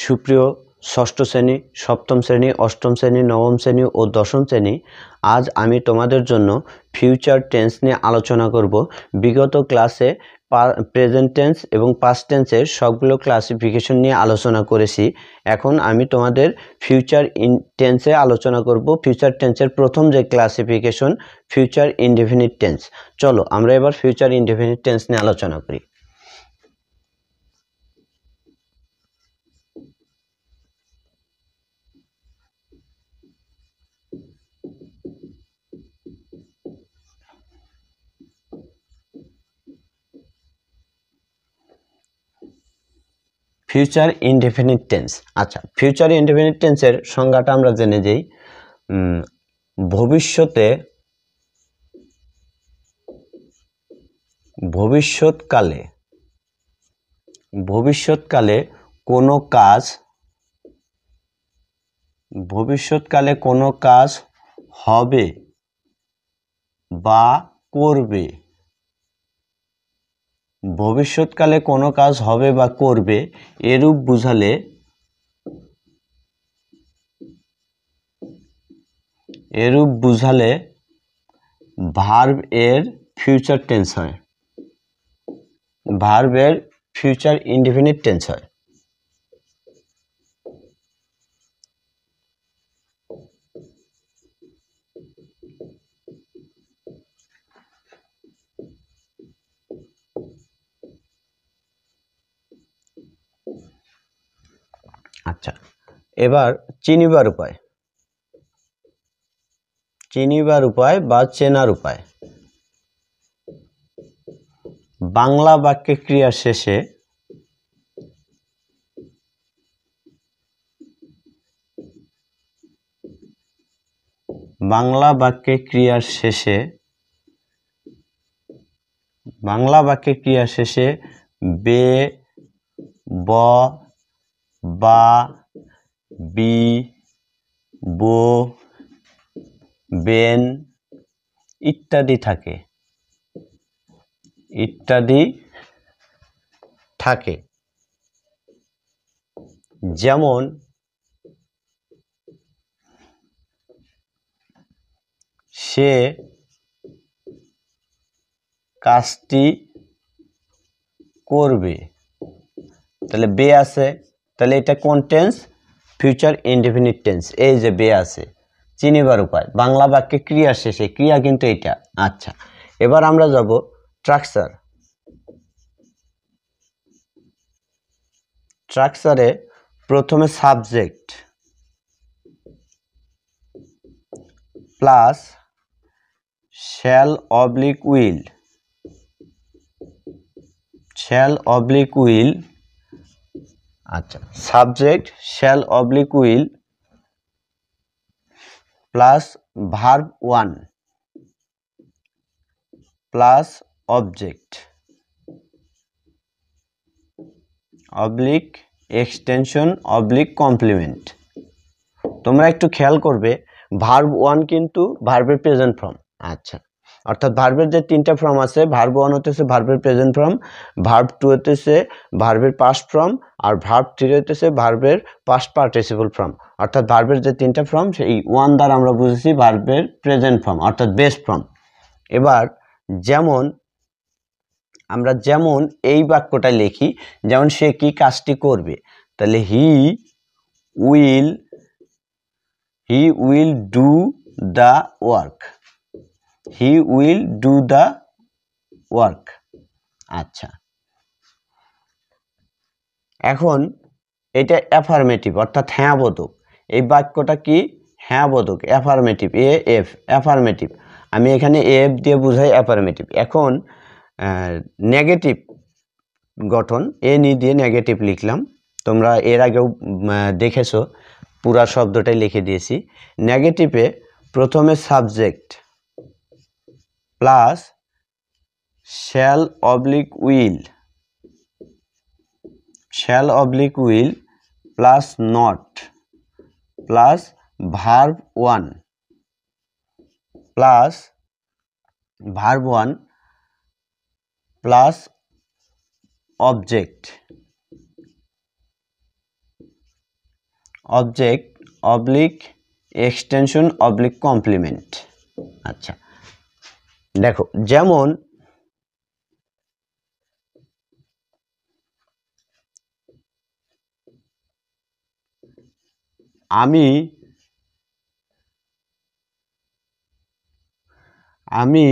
সুপ্রিয় ষষ্ঠ শ্রেণী, সপ্তম শ্রেণী, অষ্টম শ্রেণী, নবম শ্রেণী ও দশম শ্রেণী, আজ আমি তোমাদের জন্য ফিউচার টেন্স নিয়ে আলোচনা করব। বিগত ক্লাসে প্রেজেন্ট টেন্স এবং পাস্ট টেন্সের সবগুলো ক্লাসিফিকেশন নিয়ে আলোচনা করেছি। এখন আমি তোমাদের ফিউচার টেন্সে আলোচনা করব। ফিউচার টেন্সের প্রথম যে ক্লাসিফিকেশন, ফিউচার ইনডেফিনিট টেন্স। চলো আমরা এবার ফিউচার ইনডেফিনিট টেন্স নিয়ে আলোচনা করি। Future indefinite tense. আচ্ছা, ফিউচার ইনডেফিনিট টেন্সের সংজ্ঞাটা আমরা জেনে যাই। ভবিষ্যৎকালে কোনো কাজ হবে বা করবে। ভবিষ্যৎকালে কোনো কাজ হবে বা করবে, এরূপ বুঝালে ভার্ব এর ফিউচার টেন্স হয়, ভার্বের ফিউচার ইনডেফিনিট টেন্স হয়। আচ্ছা, এবার চিনিবার উপায় বা চেনার উপায়। বাংলা বাক্যে ক্রিয়ার শেষে বাংলা বাক্যে ক্রিয়ার শেষে বে, ব, বা, বি, বো, বেন ইত্যাদি থাকে। যেমন সে কাজটি করবে, তাহলে বে আছে, তাহলে এটা কোন টেন্স? Future indefinite tense. এই যে বে আছে, চিনিবার উপায়, বাংলা বাক্যে ক্রিয়ার শেষে, ক্রিয়া কিন্তু এটা। আচ্ছা, এবার আমরা যাব স্ট্রাকচারে। প্রথমে subject plus shall oblique will. আচ্ছা, subject shall oblique will plus verb 1 plus object oblique extension oblique complement. তোমরা একটু খেয়াল করবে, ভার্ব 1 কিন্তু ভার্বের প্রেজেন্ট ফর্ম। আচ্ছা, অর্থাৎ ভার্বের যে তিনটা ফর্ম আছে, ভার্ব 1 হতেছে ভার্বের প্রেজেন্ট ফর্ম, ভার্ব 2 হতেছে ভার্বের পাস্ট ফর্ম, আর ভার্ব 3 হতেছে ভার্বের পাস্ট পার্টিসিপল ফর্ম। অর্থাৎ ভার্বের যে তিনটা ফর্ম, সেই 1 দ্বারা আমরা বুঝেছি ভার্বের প্রেজেন্ট ফর্ম অর্থাৎ বেস ফর্ম। এবার আমরা যেমন এই বাক্যটা লিখি, যেমন সে কি কাজটি করবে, তাহলে he will do the work. আচ্ছা, এখন এটা অ্যাফার্মেটিভ অর্থাৎ হ্যাঁ বোধক। এই বাক্যটা কি? হ্যাঁ বোধক, অ্যাফার্মেটিভ, অ্যাফার্মেটিভ। আমি এখানে এফ দিয়ে বুঝাই অ্যাফার্মেটিভ। এখন নেগেটিভ গঠন, নি দিয়ে নেগেটিভ লিখলাম। তোমরা এর আগেও দেখেছো, পুরা শব্দটাই লিখে দিয়েছি। নেগেটিভে প্রথমে subject plus shall oblique will plus not plus verb 1 plus object object oblique extension oblique complement. আচ্ছা দেখো, যেমন আমি আমি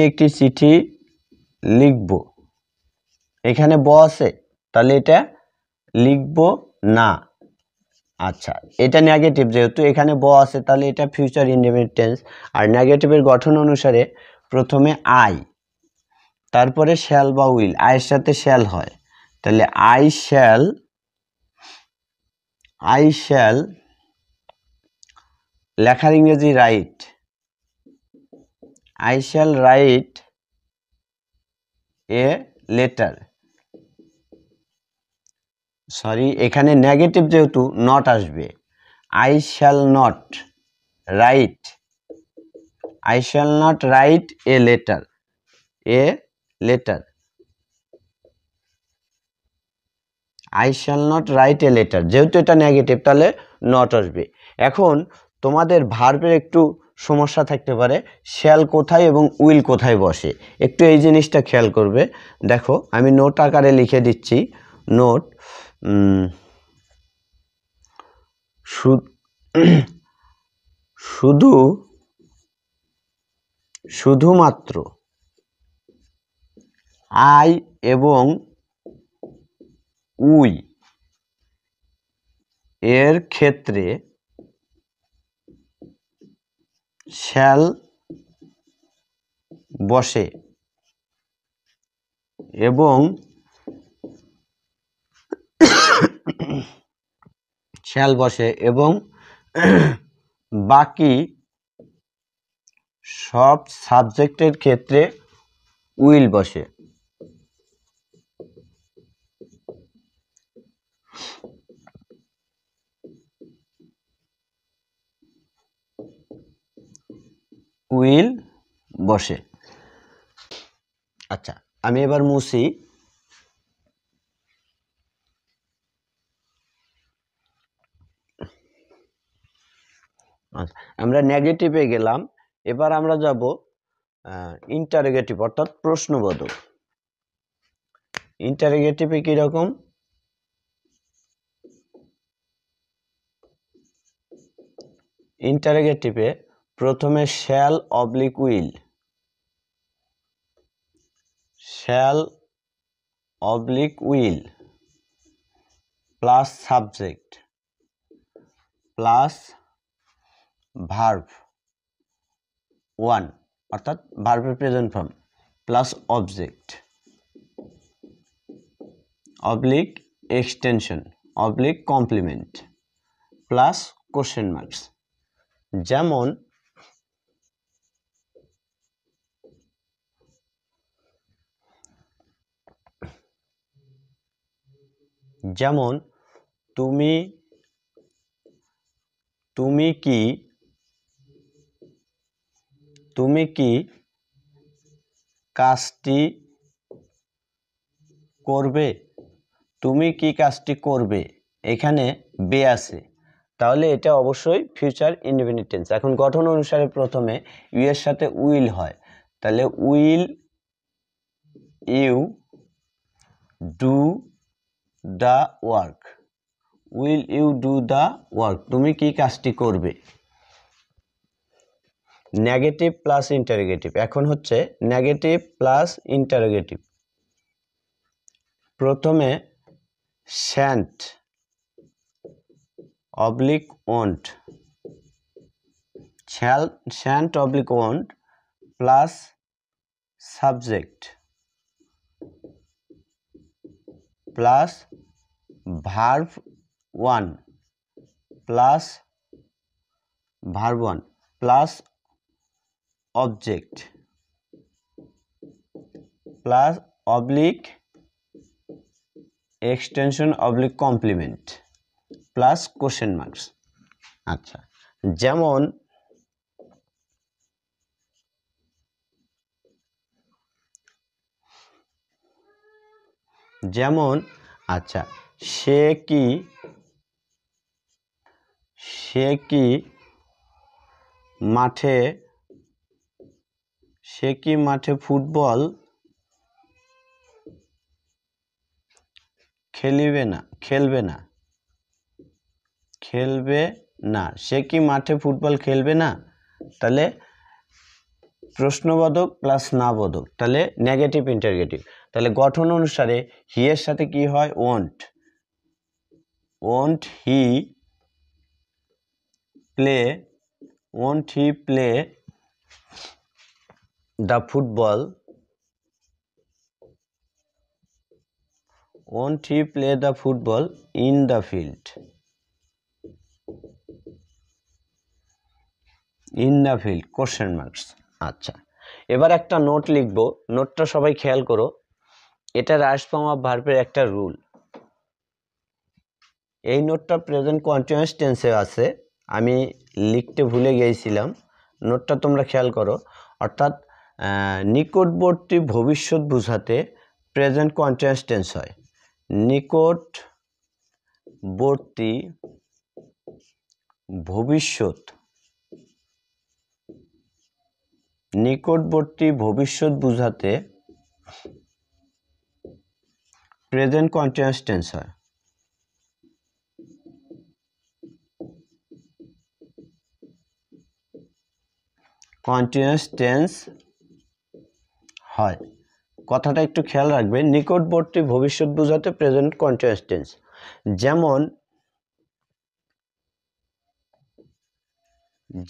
একটি চিঠি লিখব। এখানে ব আছে, তাহলে এটা লিখব না। আচ্ছা, এটা নেগেটিভ, যেহেতু এখানে ব আছে তাহলে এটা ফিউচার ইনডেফিনিট টেন্স। আর নেগেটিভের গঠন অনুসারে প্রথমে আই, তারপরে শ্যাল বা উইল, আয়ের সাথে শ্যাল হয়, তাহলে আই শ্যাল লেখার ইংরেজি right, I shall write a letter. Sorry, এখানে নেগেটিভ যেহেতু নট আসবে, I shall not write a letter, I shall not write a letter, যেহেতু এটা নেগেটিভ তাহলে নট আসবে। এখন তোমাদের ভার্বের একটু সমস্যা থাকতে পারে, শ্যাল কোথায় এবং উইল কোথায় বসে, একটু এই জিনিসটা খেয়াল করবে। দেখো আমি নোট আকারে লিখে দিচ্ছি, নোট শুধুমাত্র আই এবং উই এর ক্ষেত্রে শ্যাল বসে এবং বাকি সব সাবজেক্টের ক্ষেত্রে উইল বসে। আচ্ছা, আমি এবার মুছি। আচ্ছা, আমরা নেগেটিভে গেলাম, এবার আমরা যাব ইন্টারোগেটিভ অর্থাৎ প্রশ্নবোধক। ইন্টারোগেটিভে কিরকম, ইন্টারোগেটিভে প্রথমে shall oblique will, plus subject plus verb one অর্থাৎ ভার্বের present form plus object oblique extension oblique complement plus question marks. যেমন তুমি কি কাজটি করবে, এখানে বে আছে, তাহলে এটা অবশ্যই ফিউচার ইনডেফিনিট টেন্স। এখন গঠন অনুসারে প্রথমে ইউ এর সাথে উইল হয়, তাহলে will you do the work, তুমি কি কাজটি করবে। নেগেটিভ প্লাস ইন্টারোগেটিভ, এখন হচ্ছে নেগেটিভ প্লাস ইন্টারোগেটিভ। প্রথমে shan't oblique won't, plus subject plus verb one plus object plus oblique extension oblique complement plus question marks. আচ্ছা, যেমন যেমন আচ্ছা, সে কি মাঠে ফুটবল খেলবে না। সে কি মাঠে ফুটবল খেলবে না? তাহলে প্রশ্নবোধক প্লাস না বোধক, তাহলে নেগেটিভ ইন্টারগেটিভ। তাহলে গঠন অনুসারে হি এর সাথে কি হয়? Won't he play the football in the field. Question marks. আচ্ছা, এবার একটা নোট লিখবো, নোটটা সবাই খেয়াল করো। এটা রাইট ফর্ম অফ ভার্বের একটা রুল। এই নোটটা প্রেজেন্ট কন্টিনিউয়াস টেন্সে আছে, আমি লিখতে ভুলে গিয়েছিলাম। নোটটা তোমরা খেয়াল করো। অর্থাৎ নিকটবর্তী ভবিষ্যৎ বোঝাতে প্রেজেন্ট কন্টিনিউয়াস টেন্স হয়। নিকটবর্তী ভবিষ্যৎ বোঝাতে প্রেজেন্ট কন্টিনিউয়াস টেন্স হয়। কথাটা একটু খেয়াল রাখবে, নিকটবর্তী ভবিষ্যৎ বোঝাতে প্রেজেন্ট কন্টিনিউয়াস টেন্স।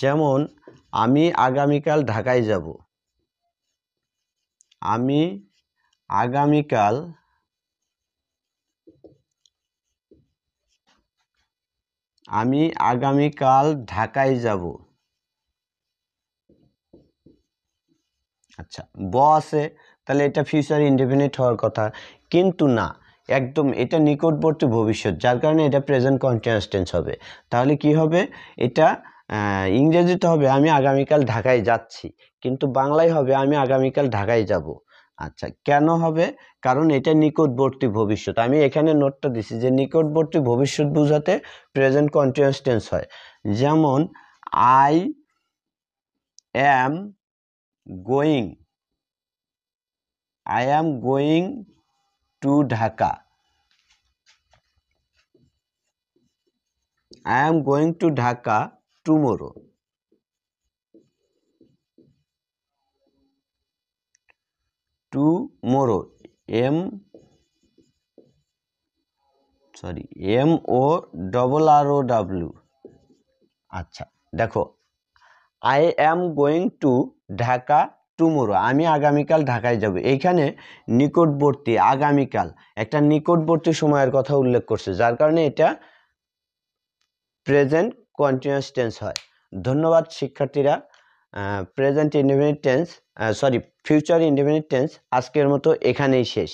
যেমন আমি আগামীকাল ঢাকায় যাব। আমি আগামীকাল ঢাকায় যাব। আচ্ছা, আছে, তাহলে এটা ফিউচার ইনডেফিনিট হওয়ার কথা, কিন্তু না, একদম এটা নিকটবর্তী ভবিষ্যৎ, যার কারণে এটা প্রেজেন্ট কন্টিনিউয়াস টেন্স হবে। তাহলে কি হবে? এটা ইংরেজিতে হবে আমি আগামীকাল ঢাকায় যাচ্ছি, কিন্তু বাংলায় হবে আমি আগামীকাল ঢাকায় যাব। আচ্ছা, কেন হবে? কারণ এটা নিকটবর্তী ভবিষ্যৎ। আমি এখানে নোটটা দিছি যে নিকটবর্তী ভবিষ্যৎ বোঝাতে প্রেজেন্ট কন্টিনিউয়াস টেন্স হয়। যেমন I am going to Dhaka. I am going to Dhaka tomorrow. MORROW। আচ্ছা, দেখো, I am going to Dhaka tomorrow, আমি আগামীকাল ঢাকায় যাব। এইখানে নিকটবর্তী, আগামীকাল একটা নিকটবর্তী সময়ের কথা উল্লেখ করছে, যার কারণে এটা প্রেজেন্ট কন্টিনিউয়াস টেন্স হয়। ধন্যবাদ শিক্ষার্থীরা। ফিউচার ইনডেফিনিট টেন্স আজকের মতো এখানেই শেষ।